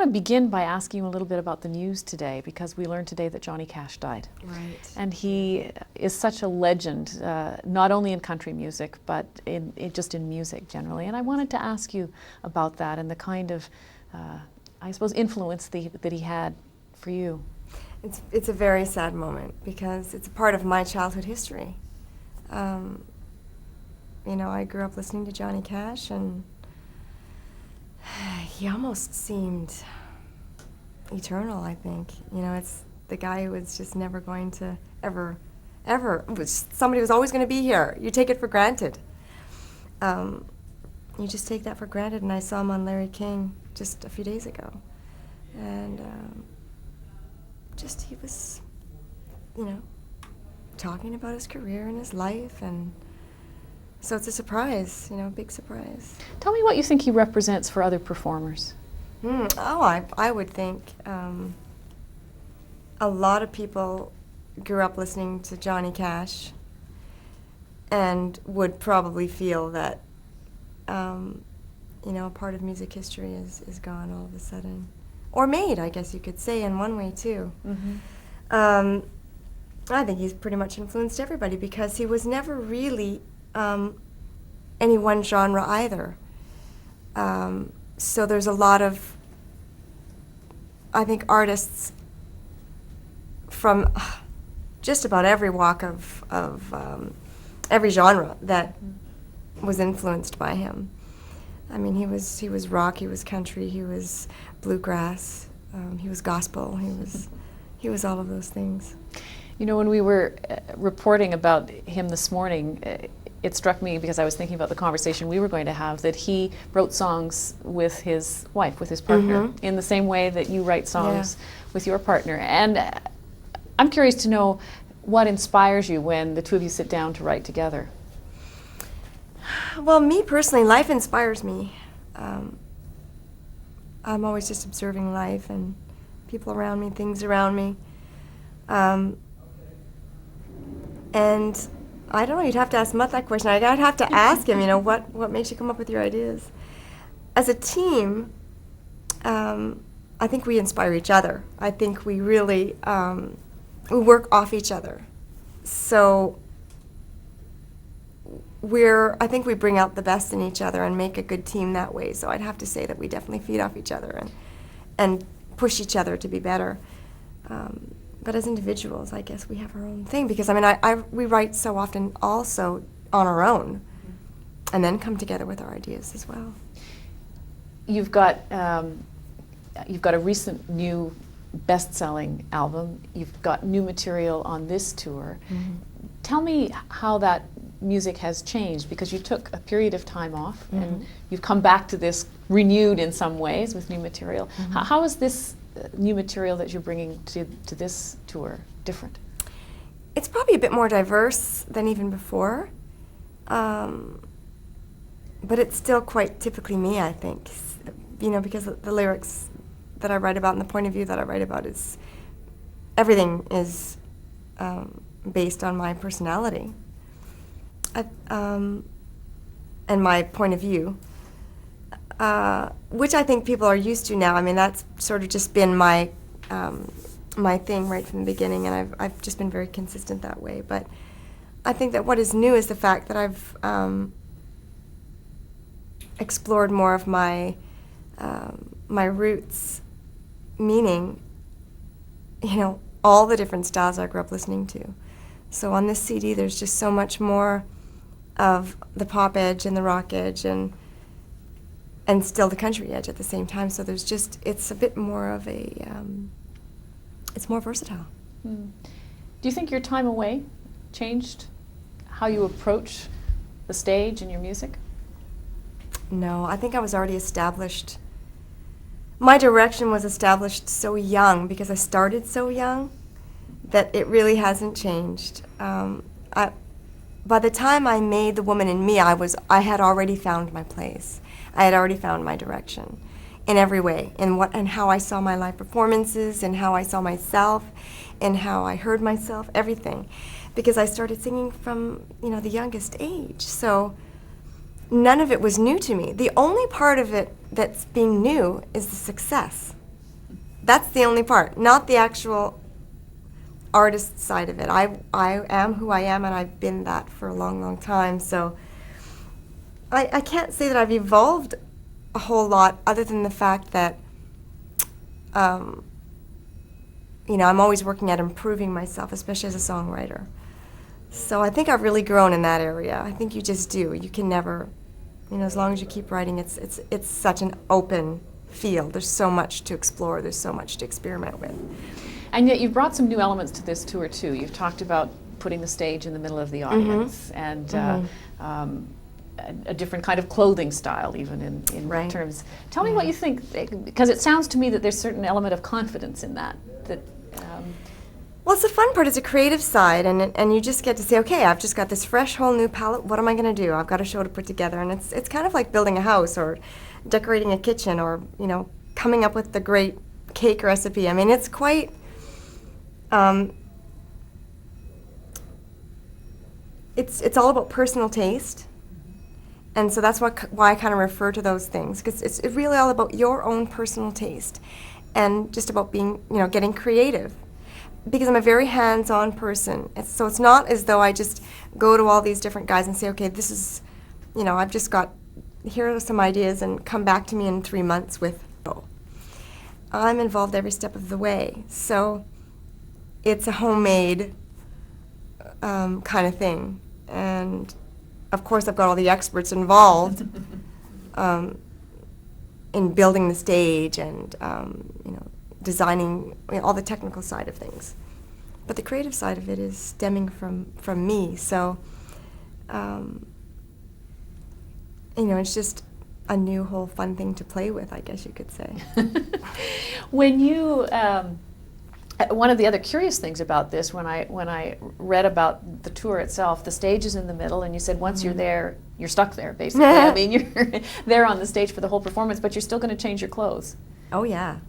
want to begin by asking you a little bit about the news today, because we learned today that Johnny Cash died. Right. And he is such a legend, not only in country music, but just in music generally. And I wanted to ask you about that and the kind of, I suppose, influence that he had for you. It's a very sad moment because it's a part of my childhood history. You know, I grew up listening to Johnny Cash, and he almost seemed eternal, I think. You know, it's the guy who was just never going to ever, somebody was always going to be here. You take it for granted. You just take that for granted, and I saw him on Larry King just a few days ago. And he was, you know, talking about his career and his life, and so it's a surprise, you know, a big surprise. Tell me what you think he represents for other performers. I would think a lot of people grew up listening to Johnny Cash and would probably feel that, you know, a part of music history is gone all of a sudden. Or made, I guess you could say, in one way, too. Mm-hmm. I think he's pretty much influenced everybody because he was never really any one genre either. So there's a lot of, I think, artists from just about every walk of every genre that was influenced by him. I mean, he was rock, he was country, he was bluegrass, he was gospel, he was all of those things. You know, when we were reporting about him this morning, it struck me, because I was thinking about the conversation we were going to have, that he wrote songs with his wife, with his partner, mm-hmm. in the same way that you write songs with your partner. And I'm curious to know what inspires you when the two of you sit down to write together. Well, me personally, life inspires me. I'm always just observing life and people around me, things around me. And I don't know, you'd have to ask Mutt that question. I'd have to ask him, you know, what makes you come up with your ideas? As a team, I think we inspire each other. I think we really, we work off each other. So I think we bring out the best in each other and make a good team that way. So I'd have to say that we definitely feed off each other and push each other to be better. But as individuals, I guess we have our own thing, because I mean, we write so often also on our own, and then come together with our ideas as well. You've got a recent new best-selling album. You've got new material on this tour. Mm-hmm. Tell me how that music has changed, because you took a period of time off, mm-hmm. and you've come back to this renewed in some ways with new material. Mm-hmm. How is this new material that you're bringing to this tour different? It's probably a bit more diverse than even before, but it's still quite typically me, I think. You know, because the lyrics that I write about and the point of view that I write about is, everything is based on my personality and my point of view. Which I think people are used to now. I mean, that's sort of just been my my thing right from the beginning, and I've just been very consistent that way. But I think that what is new is the fact that I've explored more of my my roots, meaning, you know, all the different styles I grew up listening to. So on this CD, there's just so much more of the pop edge and the rock edge and still the country edge at the same time. So there's just, it's a bit more of a, it's more versatile. Mm. Do you think your time away changed how you approach the stage and your music? No, I think I was already established. My direction was established so young, because I started so young, that it really hasn't changed. By the time I made The Woman in Me, I had already found my place. I had already found my direction in every way, in how I saw my live performances, and how I saw myself, and how I heard myself, everything, because I started singing from, you know, the youngest age. So none of it was new to me. The only part of it that's being new is the success. That's the only part, not the actual artist side of it. I am who I am, and I've been that for a long, long time. So I can't say that I've evolved a whole lot, other than the fact that, you know, I'm always working at improving myself, especially as a songwriter. So I think I've really grown in that area. I think you just do. You can never, you know, as long as you keep writing, it's such an open field. There's so much to explore. There's so much to experiment with. And yet you've brought some new elements to this tour too. You've talked about putting the stage in the middle of the audience, and a different kind of clothing style, even in Right. terms. Tell me what you think, because it sounds to me that there's a certain element of confidence in that. Well, it's the fun part. It's a creative side, and you just get to say, okay, I've just got this fresh, whole new palette. What am I going to do? I've got a show to put together, and it's kind of like building a house or decorating a kitchen, or, you know, coming up with the great cake recipe. I mean, it's quite. It's all about personal taste, and so that's why I kind of refer to those things, because it's really all about your own personal taste, and just about being, you know, getting creative. Because I'm a very hands-on person, so it's not as though I just go to all these different guys and say, okay, this is, you know, I've just got, here are some ideas, and come back to me in 3 months with, oh. I'm involved every step of the way, so it's a homemade kind of thing. And of course I've got all the experts involved in building the stage and, you know, designing, you know, all the technical side of things. But the creative side of it is stemming from me. So, you know, it's just a new whole fun thing to play with, I guess you could say. When you, one of the other curious things about this, when I read about the tour itself, the stage is in the middle, and you said once you're there, you're stuck there, basically. I mean, you're there on the stage for the whole performance, but you're still going to change your clothes. Oh, yeah.